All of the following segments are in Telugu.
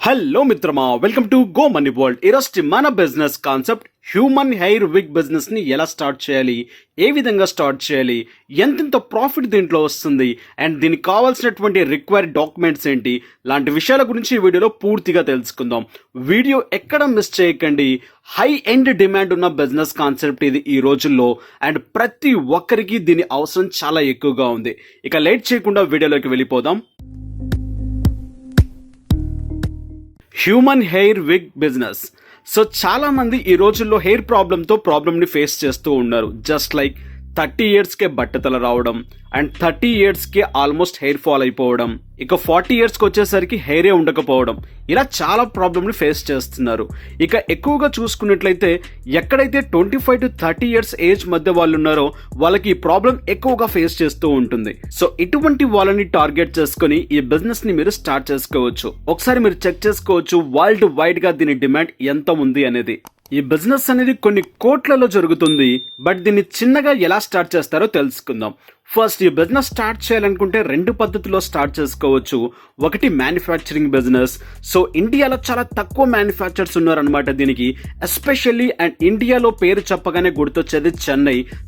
హలో మిత్రమా, welcome to go money world. ఈరోజు మన business concept human hair wig business ని ఎలా స్టార్ట్ చేయాలి, ఏ విధంగా స్టార్ట్ చేయాలి, ఎంతెంత ప్రాఫిట్ దీంట్లో వస్తుంది అండ్ దీనికి కావాల్సినటువంటి రిక్వైర్డ్ డాక్యుమెంట్స్ ఏంటి, లాంటి విషయాల గురించి ఈ వీడియోలో పూర్తిగా తెలుసుకుందాం. వీడియో ఎక్కడ మిస్ చేయకండి. హై ఎండ్ డిమాండ్ ఉన్న బిజినెస్ కాన్సెప్ట్ ఇది ఈ రోజుల్లో అండ్ ప్రతి ఒక్కరికి దీని అవసరం చాలా ఎక్కువగా ఉంది. ఇక లేట్ చేయకుండా వీడియోలోకి వెళ్ళిపోదాం. Human hair wig business. So చాలా మంది ఈ రోజుల్లో హెయిర్ ప్రాబ్లమ్ని ఫేస్ చేస్తూ ఉన్నారు. జస్ట్ లైక్ 30 yearsకే బట్టతల రావడం అండ్ 30 yearsకే ఆల్మోస్ట్ హెయిర్ ఫాల్ అయిపోవడం, ఇక 40 yearsకి వచ్చేసరికి హెయిరే ఉండకపోవడం, ఇలా చాలా ప్రాబ్లమ్ని ఫేస్ చేస్తున్నారు. ఇక ఎక్కువగా చూసుకున్నట్లయితే ఎక్కడైతే 25 to 30 years ఏజ్ మధ్య వాళ్ళు ఉన్నారో వాళ్ళకి ఈ ప్రాబ్లం ఎక్కువగా ఫేస్ చేస్తూ ఉంటుంది. సో ఇటువంటి వాళ్ళని టార్గెట్ చేసుకుని ఈ బిజినెస్ ని మీరు స్టార్ట్ చేసుకోవచ్చు. ఒకసారి మీరు చెక్ చేసుకోవచ్చు వరల్డ్ వైడ్ గా దీని డిమాండ్ ఎంత ఉంది అనేది. ఈ బిజినెస్ అనేది కొన్ని కోట్లలో జరుగుతుంది. బట్ దీన్ని చిన్నగా ఎలా స్టార్ట్ చేస్తారో తెలుసుకుందాం. ఫస్ట్, ఈ బిజినెస్ స్టార్ట్ చేయాలనుకుంటే 2 పద్ధతిలో స్టార్ట్ చేసుకోవచ్చు. ఒకటి మ్యానుఫ్యాక్చరింగ్ బిజినెస్. సో ఇండియాలో చాలా తక్కువ మ్యానుఫ్యాక్చర్స్ ఉన్నారనమాట దీనికి. ఎస్పెషల్లీ అండ్ ఇండియాలో పేరు చెప్పగానే గుర్తొచ్చేది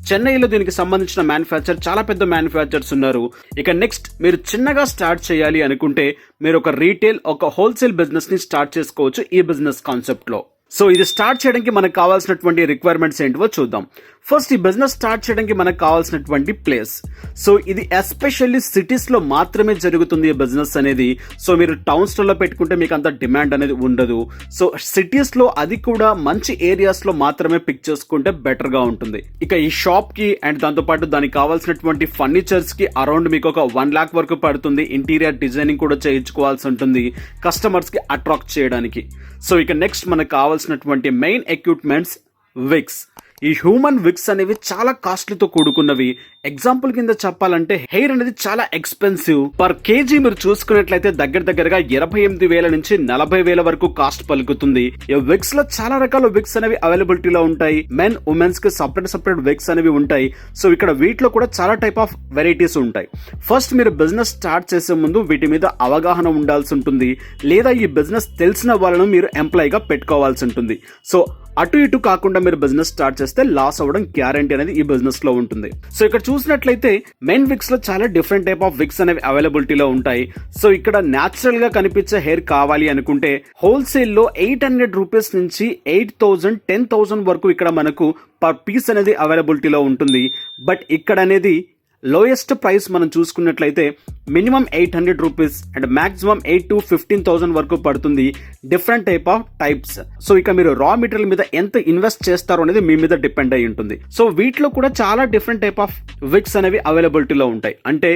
చెన్నైలో దీనికి సంబంధించిన మ్యానుఫ్యాక్చర్, చాలా పెద్ద మ్యానుఫ్యాక్చర్స్ ఉన్నారు. ఇక నెక్స్ట్, మీరు చిన్నగా స్టార్ట్ చేయాలి అనుకుంటే మీరు ఒక రీటైల్, ఒక హోల్సేల్ బిజినెస్ ని స్టార్ట్ చేసుకోవచ్చు ఈ బిజినెస్ కాన్సెప్ట్ లో. సో ఇది స్టార్ట్ చేయడానికి మనకు కావాల్సినటువంటి రిక్వైర్మెంట్స్ ఏంటివో చూద్దాం. ఫస్ట్, ఈ బిజినెస్ స్టార్ట్ చేయడానికి మనకు కావాల్సినటువంటి ప్లేస్. సో ఇది ఎస్పెషల్లీ సిటీస్ లో మాత్రమే జరుగుతుంది ఈ బిజినెస్ అనేది. సో మీరు టౌన్స్ లో పెట్టుకుంటే మీకు అంత డిమాండ్ అనేది ఉండదు. సో సిటీస్ లో, అది కూడా మంచి ఏరియాస్ లో మాత్రమే పిక్ చేసుకుంటే బెటర్ గా ఉంటుంది. ఇక ఈ షాప్ కి అండ్ దాంతో పాటు దానికి కావాల్సినటువంటి ఫర్నిచర్స్ కి అరౌండ్ మీకు ఒక 1 lakh వరకు పడుతుంది. ఇంటీరియర్ డిజైనింగ్ కూడా చేయించుకోవాల్సి ఉంటుంది కస్టమర్స్ కి అట్రాక్ట్ చేయడానికి. సో ఇక నెక్స్ట్ మనకు కావాల్సినటువంటి మెయిన్ ఎక్విప్మెంట్స్ విగ్స్. ఈ హ్యూమన్ విగ్స్ అనేవి చాలా కాస్ట్లీతో కూడుకున్నవి. ఎగ్జాంపుల్ కింద చెప్పాలంటే హెయిర్ అనేది చాలా ఎక్స్పెన్సివ్. పర్ కేజీ మీరు చూసుకున్నట్లయితే దగ్గరగా 28,000 నుంచి 40,000 వరకు కాస్ట్ పలుకుతుంది. ఈ విగ్స్ లో చాలా రకాల విగ్స్ అనేవి అవైలబిలిటీలో ఉంటాయి. మెన్, ఉమెన్స్ కి సపరేట్ విగ్స్ అనేవి ఉంటాయి. సో ఇక్కడ వీటిలో కూడా చాలా టైప్ ఆఫ్ వెరైటీస్ ఉంటాయి. ఫస్ట్, మీరు బిజినెస్ స్టార్ట్ చేసే ముందు వీటి మీద అవగాహన ఉండాల్సి ఉంటుంది, లేదా ఈ బిజినెస్ తెలిసిన వాళ్ళను మీరు ఎంప్లాయీగా పెట్టుకోవాల్సి ఉంటుంది. సో అటు ఇటు కాకుండా మీరు బిజినెస్ స్టార్ట్ చేస్తే లాస్ అవ్వడం గ్యారంటీ అనేది ఈ బిజినెస్ లో ఉంటుంది. సో ఇక్కడ చూసినట్లయితే మెన్ విగ్స్ లో చాలా డిఫరెంట్ టైప్ ఆఫ్ విగ్స్ అనేవి అవైలబిలిటీలో ఉంటాయి. సో ఇక్కడ న్యాచురల్ గా కనిపించే హెయిర్ కావాలి అనుకుంటే హోల్సేల్ లో 800 రూపీస్ నుంచి 8,000, 10,000 వరకు ఇక్కడ మనకు పర్ పీస్ అనేది అవైలబిలిటీలో ఉంటుంది. బట్ ఇక్కడ అనేది లోయెస్ట్ ప్రైస్ మనం చూసుకున్నట్లయితే minimum 800 rupees and maximum 8 to 15,000 వరకు పడుతుంది. Different type of types. So ఇక మీరు రా మెటీరియల్ మీద ఎంత ఇన్వెస్ట్ చేస్తారో అనేది మీ మీద డిపెండ్ అయి ఉంటుంది. సో వీటిలో కూడా చాలా డిఫరెంట్ టైప్ ఆఫ్ విగ్స్ అనేవి అవైలబిలిటీలో ఉంటాయి. అంటే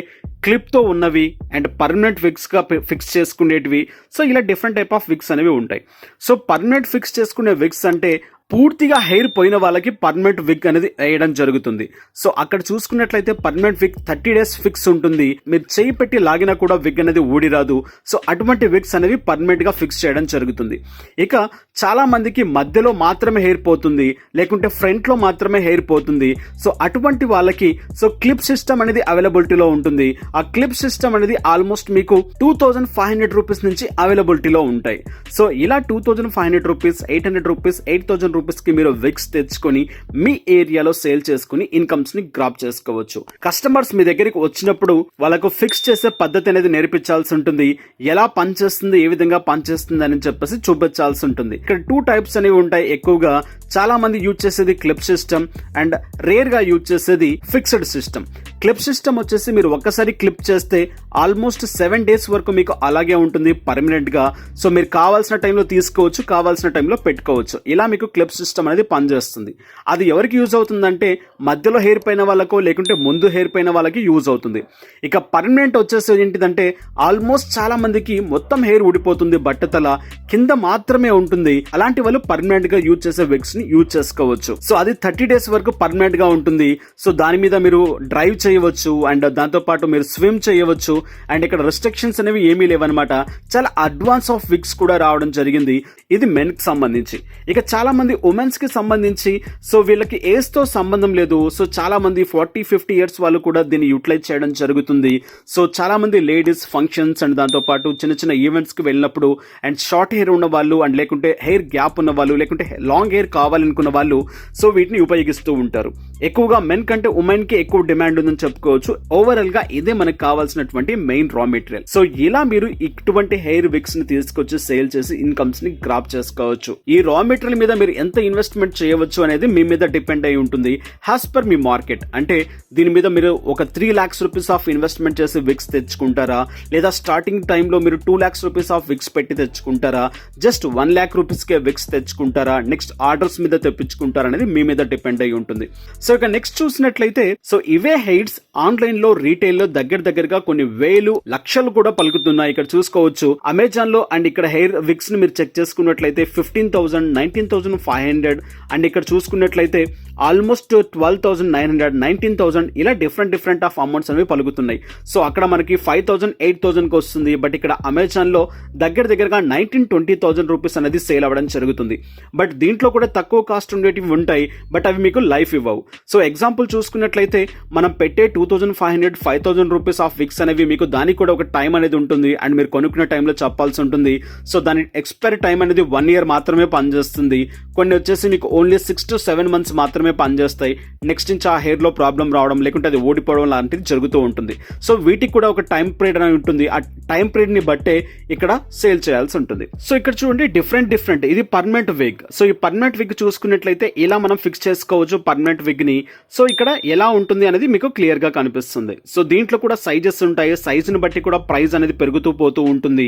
క్లిప్ తో ఉన్నవి అండ్ పర్మనెంట్ విగ్స్ గా ఫిక్స్ చేసుకునేటివి. సో ఇలా డిఫరెంట్ టైప్ ఆఫ్ విగ్స్ అనేవి ఉంటాయి. సో పర్మనెంట్ ఫిక్స్ చేసుకునే విగ్స్ అంటే పూర్తిగా హెయిర్ పోయిన వాళ్ళకి పర్మనెంట్ విగ్ అనేది వేయడం జరుగుతుంది. సో అక్కడ చూసుకున్నట్లయితే పర్మనెంట్ విగ్ 30 days ఫిక్స్ ఉంటుంది. మీరు చేయి పెట్టి లాగినా కూడా విగ్ అనేది ఊడిరాదు. సో అటువంటి విగ్స్ అనేవి పర్మనెంట్ గా ఫిక్స్ చేయడం జరుగుతుంది. ఇక చాలా మందికి మధ్యలో మాత్రమే హెయిర్ పోతుంది, లేకుంటే ఫ్రంట్ లో మాత్రమే హెయిర్ పోతుంది. సో అటువంటి వాళ్ళకి సో క్లిప్ సిస్టమ్ అనేది అవైలబిలిటీలో ఉంటుంది. ఆ క్లిప్ సిస్టమ్ అనేది ఆల్మోస్ట్ మీకు 2,500 రూపీస్ నుంచి అవైలబిలిటీలో ఉంటాయి. సో ఇలా 2,500 రూపీస్, 800 రూపీస్, 8,000 రూపీస్ కి మీరు విగ్స్ తెచ్చుకొని మీ ఏరియాలో సేల్ చేసుకుని ఇన్కమ్స్ ని గ్రాప్ చేసుకోవచ్చు. కస్టమర్స్ మీ దగ్గరికి వచ్చినప్పుడు వాళ్ళకు ఫిక్స్ చేసే పద్ధతి అనేది నేర్పించాల్సి ఉంటుంది. ఎలా పనిచేస్తుంది, ఏ విధంగా పనిచేస్తుంది అని చెప్పేసి చూపించాల్సి ఉంటుంది. ఇక్కడ 2 types అనేవి ఉంటాయి. ఎక్కువగా చాలా మంది యూజ్ చేసేది క్లిప్ సిస్టమ్ అండ్ రేర్ గా యూజ్ చేసేది ఫిక్స్డ్ సిస్టమ్. క్లిప్ సిస్టమ్ వచ్చేసి మీరు ఒక్కసారి క్లిప్ చేస్తే ఆల్మోస్ట్ 7 days వరకు మీకు అలాగే ఉంటుంది పర్మనెంట్ గా. సో మీరు కావాల్సిన టైంలో తీసుకోవచ్చు, కావాల్సిన టైంలో పెట్టుకోవచ్చు. ఇలా మీకు క్లిప్ సిస్టమ్ అనేది పనిచేస్తుంది. అది ఎవరికి యూజ్ అవుతుందంటే మధ్యలో హెయిర్ పైన వాళ్ళకో లేకుంటే ముందు హెయిర్ పైన వాళ్ళకి యూజ్ అవుతుంది. ఇక పర్మనెంట్ వచ్చేసి ఏంటిదంటే ఆల్మోస్ట్ చాలా మందికి మొత్తం హెయిర్ ఊడిపోతుంది, బట్టతల కింద మాత్రమే ఉంటుంది. అలాంటి వాళ్ళు పర్మనెంట్ గా యూజ్ చేసే విగ్స్ ని యూజ్ చేసుకోవచ్చు. సో అది 30 days వరకు పర్మనెంట్ గా ఉంటుంది. సో దాని మీద మీరు డ్రైవ్ చేయవచ్చు అండ్ దాంతో పాటు మీరు స్విమ్ చేయవచ్చు. అండ్ ఇక్కడ రెస్ట్రిక్షన్స్ అనేవి ఏమీ లేవన్నమాట. చాలా అడ్వాన్స్ ఆఫ్ విగ్స్ కూడా రావడం జరిగింది. ఇది మెన్ కి సంబంధించి. ఇక చాలా మంది మంది ఉమెన్స్ కి సంబంధించి సో వీళ్ళకి ఏజ్ తో సంబంధం లేదు. సో చాలా మంది 40-50 ఇయర్స్ వాళ్ళు కూడా దీన్ని యూటిలైజ్ చేయడం జరుగుతుంది. సో చాలా మంది లేడీస్ ఫంక్షన్స్ అండ్ దాంతో పాటు చిన్న చిన్న ఈవెంట్స్ కి వెళ్ళినప్పుడు అండ్ షార్ట్ హెయిర్ ఉన్న వాళ్ళు అండ్ లేకుంటే హెయిర్ గ్యాప్ ఉన్న వాళ్ళు లేకుంటే లాంగ్ హెయిర్ కావాలనుకున్న వాళ్ళు సో వీటిని ఉపయోగిస్తూ ఉంటారు. ఎక్కువగా మెన్ కంటే ఉమెన్ కి ఎక్కువ డిమాండ్ ఉందని చెప్పుకోవచ్చు. ఓవరాల్ గా ఇదే మనకు కావాల్సినటువంటి మెయిన్ రా మెటీరియల్. సో ఇలా మీరు ఇటువంటి హెయిర్ విగ్స్ ని తీసుకొచ్చి సేల్ చేసి ఇన్కమ్స్ ని గ్రాప్ చేసుకోవచ్చు. ఈ రా మెటీరియల్ మీద మీరు ఎంత ఇన్వెస్ట్మెంట్ చేయవచ్చు అనేది మీ మీద డిపెండ్ అయి ఉంటుంది యాజ్ పర్ మీ మార్కెట్. అంటే దీని మీద మీరు ఒక 3 lakhs రూపీస్ ఆఫ్ ఇన్వెస్ట్మెంట్ చేసి విగ్స్ తెచ్చుకుంటారా, లేదా స్టార్టింగ్ టైంలో మీరు 2 lakhs రూపీస్ ఆఫ్ విగ్స్ పెట్టి తెచ్చుకుంటారా, జస్ట్ 1 lakh రూపీస్ కే విగ్స్ తెచ్చుకుంటారా, నెక్స్ట్ ఆర్డర్స్ మీద తెప్పించుకుంటారా అనేది మీ మీద డిపెండ్ అయి ఉంటుంది. సో ఇక నెక్స్ట్ చూసినట్లయితే సో ఇవే హెయిర్స్ ఆన్లైన్ లో రీటైల్ లో దగ్గరగా కొన్ని వేలు లక్షలు కూడా పలుకుతున్నాయి. ఇక్కడ చూసుకోవచ్చు అమెజాన్ లో అండ్ ఇక్కడ హెయిర్ విగ్స్ ని మీరు చెక్ చేసుకున్నట్లయితే 15,000, 19,500 అండ్ ఇక్కడ చూసుకున్నట్లయితే ఆల్మోస్ట్ 12,900, 19,000 ఇలా డిఫరెంట్ ఆఫ్ అమౌంట్స్ అనేవి పలుకుతున్నాయి. సో అక్కడ మనకి 5,000, 8,000 కి వస్తుంది. బట్ ఇక్కడ అమెజాన్ లో దగ్గరగా 19,000-20,000 రూపీస్ అనేది సేల్ అవ్వడం జరుగుతుంది. బట్ దీంట్లో కూడా తక్కువ కాస్ట్ ఉండేటివి ఉంటాయి, బట్ అవి మీకు లైఫ్ ఇవ్వవు. సో ఎగ్జాంపుల్ చూసుకున్నట్లయితే మనం పెట్టే 2,500, 5,000 రూపీస్ ఆఫ్ విగ్స్ అనేవి మీకు దానికి కూడా ఒక టైం అనేది ఉంటుంది అండ్ మీరు కొనుక్కునే టైంలో చెప్పాల్సి ఉంటుంది. సో దాని ఎక్స్పైరీ టైం అనేది 1 year మాత్రమే పనిచేస్తుంది. కొన్ని వచ్చేసి మీకు ఓన్లీ 6 to 7 months మాత్రమే పనిచేస్తాయి. నెక్స్ట్ నుంచి ఆ హెయిర్ లో ప్రాబ్లం రావడం లేకుంటే అది ఓడిపోవడం లాంటిది జరుగుతూ ఉంటుంది. సో వీటికి కూడా ఒక టైం పీరియడ్ అనేది ఉంటుంది. ఆ టైం పీరియడ్ ని బట్టే ఇక్కడ సేల్ చేయాల్సి ఉంటుంది. సో ఇక్కడ చూడండి డిఫరెంట్ ఇది పర్మనెంట్ విగ్. సో ఈ పర్మనెంట్ విగ్ చూసుకున్నట్లయితే ఇలా మనం ఫిక్స్ చేసుకోవచ్చు పర్మనెంట్ విగ్ ని. సో ఇక్కడ ఎలా ఉంటుంది అనేది మీకు క్లియర్ గా కనిపిస్తుంది. సో దీంట్లో కూడా సైజెస్ ఉంటాయి. సైజ్ ని బట్టి కూడా ప్రైస్ అనేది పెరుగుతూ పోతూ ఉంటుంది.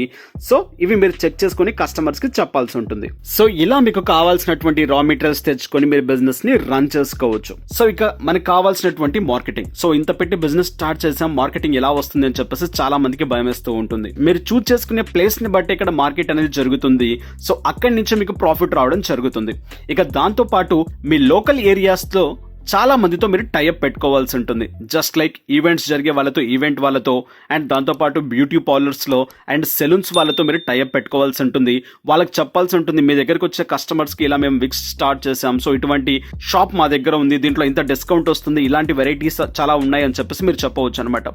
సో ఇవి మీరు చెక్ చేసుకుని కస్టమర్స్ కి చెప్పాల్సి ఉంటుంది. సో ఇలా మీకు కావాల్సినటువంటి రా మెటీరియల్స్ తెచ్చుకొని మీరు బిజినెస్ ని రన్ చేసుకోవచ్చు. సో ఇక మనకు కావాల్సినటువంటి మార్కెటింగ్. సో ఇంత పెట్టి బిజినెస్ స్టార్ట్ చేసాం, మార్కెటింగ్ ఎలా వస్తుంది అని చెప్పేసి చాలా మందికి భయం వేస్తూ ఉంటుంది. మీరు చూస్ చేసుకునే ప్లేస్ ని బట్టి ఇక్కడ మార్కెట్ అనేది జరుగుతుంది. సో అక్కడి నుంచి మీకు ప్రాఫిట్ రావడం జరుగుతుంది. ఇక దాంతో పాటు మీ లోకల్ ఏరియాస్ లో చాలా మందితో మీరు టైఅప్ పెట్టుకోవాల్సి ఉంటుంది. జస్ట్ లైక్ ఈవెంట్స్ జరిగే వాళ్ళతో ఈవెంట్ వాళ్ళతో అండ్ దాంతోపాటు బ్యూటీ పార్లర్స్ లో అండ్ సెలూన్స్ వాళ్ళతో మీరు టైఅప్ పెట్టుకోవాల్సి ఉంటుంది. వాళ్ళకి చెప్పాల్సి ఉంటుంది మీ దగ్గరకు వచ్చే కస్టమర్స్ కి ఇలా మేము విగ్స్ స్టార్ట్ చేసాం, సో ఇటువంటి షాప్ మా దగ్గర ఉంది, దీంట్లో ఇంత డిస్కౌంట్ వస్తుంది, ఇలాంటి వెరైటీస్ చాలా ఉన్నాయి అని చెప్పేసి మీరు చెప్పవచ్చు అనమాట.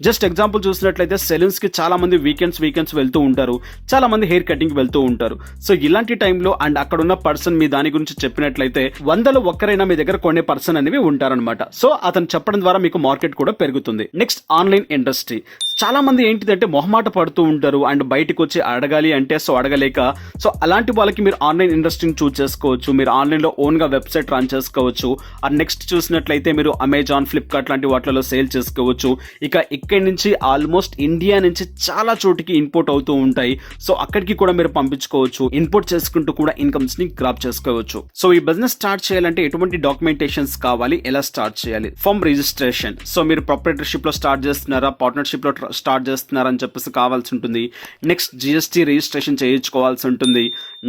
జస్ట్ ఎగ్జాంపుల్ చూసినట్లయితే సెలూన్స్ కి చాలా మంది వీకెండ్స్ వెళ్తూ ఉంటారు, చాలా మంది హెయిర్ కటింగ్ వెళ్తూ ఉంటారు. సో ఇలాంటి టైంలో అండ్ అక్కడ ఉన్న పర్సన్ మీ దాని గురించి చెప్పినట్లయితే 100లో ఒక్కరైనా మీ దగ్గర కొనే పర్సన్ అనేవి ఉంటారనమాట. సో అతను చెప్పడం ద్వారా మీకు మార్కెట్ కూడా పెరుగుతుంది. Next online industry. చాలా మంది ఏంటిదంటే మొహమాట పడుతూ ఉంటారు అండ్ బయటకు వచ్చి అడగాలి అంటే సో అడగలేక. సో అలాంటి వాళ్ళకి మీరు ఆన్లైన్ ఇండస్ట్రీని చూస్ చేసుకోవచ్చు. మీరు ఆన్లైన్ లో ఓన్ గా వెబ్సైట్ రన్ చేసుకోవచ్చు. అండ్ నెక్స్ట్ చూసినట్లయితే మీరు అమెజాన్, ఫ్లిప్కార్ట్ లాంటి వాటిలో సేల్ చేసుకోవచ్చు. ఇక ఇక్కడి నుంచి ఆల్మోస్ట్ ఇండియా నుంచి చాలా చోటికి ఇంపోర్ట్ అవుతూ ఉంటాయి. సో అక్కడికి కూడా మీరు పంపించుకోవచ్చు. ఇంపోర్ట్ చేసుకుంటూ కూడా ఇన్కమ్స్ ని గ్రాప్ చేసుకోవచ్చు. సో ఈ బిజినెస్ స్టార్ట్ చేయాలంటే ఎటువంటి డాక్యుమెంటేషన్స్ కావాలి, ఎలా స్టార్ట్ చేయాలి? Firm registration. సో మీరు ప్రొప్రైటర్షిప్ లో స్టార్ట్ చేస్తున్నారా, పార్ట్నర్షిప్ లో స్టార్ట్ చేస్తున్నారా అని చెప్పేసి కావాల్సి ఉంటుంది. నెక్స్ట్ GST రిజిస్ట్రేషన్ చేయించుకోవాల్సి ఉంటుంది.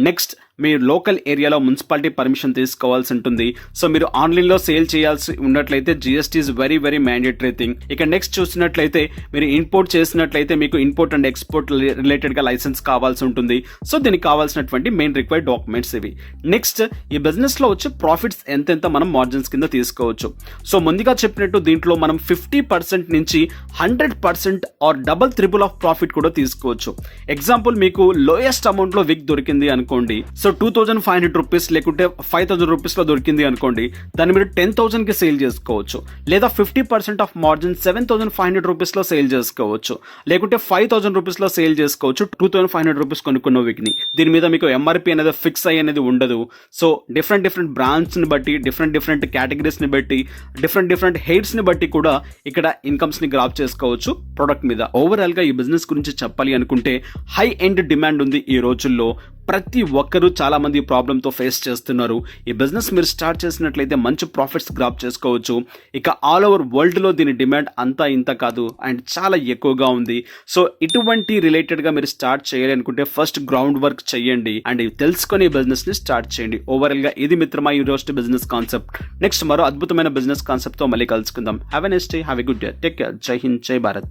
నెక్స్ట్ మీరు లోకల్ ఏరియాలో మున్సిపాలిటీ పర్మిషన్ తీసుకోవాల్సి ఉంటుంది. సో మీరు ఆన్లైన్లో సేల్ చేయాల్సి ఉన్నట్లయితే GST is very mandatory thing. ఇక నెక్స్ట్ చూసినట్లయితే మీరు ఇంపోర్ట్ చేసినట్లయితే మీకు ఇంపోర్ట్ అండ్ ఎక్స్పోర్ట్ రిలేటెడ్గా లైసెన్స్ కావాల్సి ఉంటుంది. సో దీనికి కావాల్సినటువంటి మెయిన్ రిక్వైర్డ్ డాక్యుమెంట్స్ ఇవి. నెక్స్ట్ ఈ బిజినెస్లో వచ్చి ప్రాఫిట్స్ ఎంతెంత మనం మార్జిన్స్ కింద తీసుకోవచ్చు. సో ముందుగా చెప్పినట్టు దీంట్లో మనం 50% నుంచి 100% or double triple of profit కూడా తీసుకోవచ్చు. ఎగ్జాంపుల్ మీకు లోయెస్ట్ అమౌంట్లో విగ్ దొరికింది అనుకోండి. సో 2,500 రూపీస్ లేకుంటే 5,000 రూపీస్లో దొరికింది అనుకోండి, దాన్ని మీరు 10,000కి సేల్ చేసుకోవచ్చు. లేదా 50% ఆఫ్ మార్జిన్ 7,500 రూపీస్లో సేల్ చేసుకోవచ్చు. లేకుంటే 5,000 రూపీస్లో సేల్ చేసుకోవచ్చు 2,500 రూపీస్ కొనుక్కున్న విగ్ని. దీని మీద మీకు MRP అనేది ఫిక్స్ అయ్యేది ఉండదు. సో డిఫరెంట్ బ్రాండ్స్ని బట్టి, డిఫరెంట్ కేటగిరీస్ని బట్టి, డిఫరెంట్ హెయిర్స్ని బట్టి కూడా ఇక్కడ ఇన్కమ్స్ని గ్రాప్ చేసుకోవచ్చు ప్రొడక్ట్ మీద. ఓవరాల్గా ఈ బిజినెస్ గురించి చెప్పాలి అనుకుంటే హై ఎండ్ డిమాండ్ ఉంది ఈ రోజుల్లో. ప్రతి ఒక్కరూ చాలా మంది ప్రాబ్లంతో ఫేస్ చేస్తున్నారు. ఈ బిజినెస్ మీరు స్టార్ట్ చేసినట్లయితే మంచి ప్రాఫిట్స్ గ్రాప్ చేసుకోవచ్చు. ఇక ఆల్ ఓవర్ వరల్డ్లో దీని డిమాండ్ అంతా ఇంత కాదు అండ్ చాలా ఎక్కువగా ఉంది. సో ఇటువంటి రిలేటెడ్గా మీరు స్టార్ట్ చేయాలి అనుకుంటే ఫస్ట్ గ్రౌండ్ వర్క్ చేయండి అండ్ తెలుసుకొని బిజినెస్ని స్టార్ట్ చేయండి. ఓవరాల్గా ఇది మిత్రమా ఈ రోజు బిజినెస్ కాన్సెప్ట్. నెక్స్ట్ మరో అద్భుతమైన బిజినెస్ కాన్సెప్ట్తో మళ్ళీ కలుసుకుందాం. Have a nice day, have a good day, take care. జై హింద్, జై భారత్.